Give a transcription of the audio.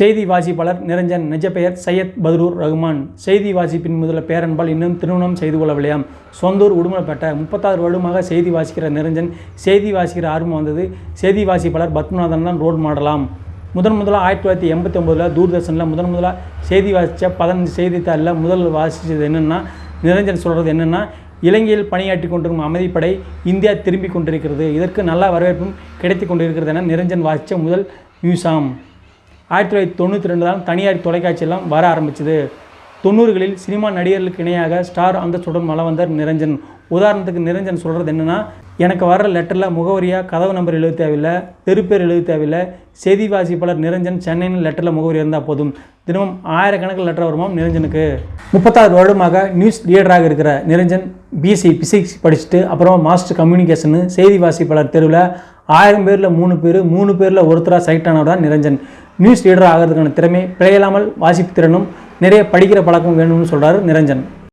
செய்தி வாசிப்பாளர் நிரஞ்சன். நிஜ பெயர் சையத் பத்ரூர் ரஹ்மான். செய்தி வாசிப்பின் முதல பேரன்பால் இன்னும் திருமணம் செய்து கொள்ளவில்லையாம். சொந்தூர் உடுமலைப்பேட்டை. 36 வருடமாக செய்தி வாசிக்கிற நிரஞ்சன் செய்தி வாசிக்கிற ஆர்வம் வந்தது. செய்தி வாசிப்பாளர் பத்மநாதன் தான் ரோல் மாடலாம். முதலாக 1989 தூர்தர்ஷனில் முதலாக செய்தி வாசித்த 15 செய்தித்தாளில் முதல் வாசித்தது என்னென்னா, நிரஞ்சன் சொல்கிறது என்னென்னா, இலங்கையில் பணியாற்றி கொண்டிருக்கும் அமைதிப்படை இந்தியா திரும்பி கொண்டிருக்கிறது, இதற்கு நல்ல வரவேற்பும் கிடைத்து கொண்டிருக்கிறது என நிரஞ்சன் வாசித்த முதல் நியூஸாம். 1992 தான் தனியார் தொலைக்காட்சியெல்லாம் வர ஆரம்பிச்சது. 90களில் சினிமா நடிகர்களுக்கு இணையாக ஸ்டார் அந்தஸ்துடன் வலம் வந்தார் நிரஞ்சன். உதாரணத்துக்கு நிரஞ்சன் சொல்கிறது என்னென்னா, எனக்கு வர்ற லெட்டரில் முகவரியாக கதவு நம்பர் எழுத தேவையில்லை, தெருப்பேர் எழுத தேவையில்லை. செய்தி வாசிப்பாளர் நிரஞ்சன் சென்னைன்னு லெட்டரில் முகவரி இருந்தால் போதும். தினமும் ஆயிரக்கணக்கில் லெட்டர் வருமாம் நிரஞ்சனுக்கு. 36 வருடமாக நியூஸ் ரீடராக இருக்கிற நிரஞ்சன் பிஎஸ்சி பிசிக்ஸ் படிச்சுட்டு அப்புறமா மாஸ்டர் கம்யூனிகேஷனு செய்தி வாசிப்பாளர் தெருவில் 1000 பேரில் 3 பேரில் ஒருத்தராக செலக்ட் ஆனவர் தான் நிரஞ்சன். நியூஸ் ரீடர் ஆகிறதுக்கான திறமை, பிழையில்லாமல் வாசிப்பு திறனும் நிறைய படிக்கிற பழக்கம் வேணும்னு சொல்கிறார் நிரஞ்சன்.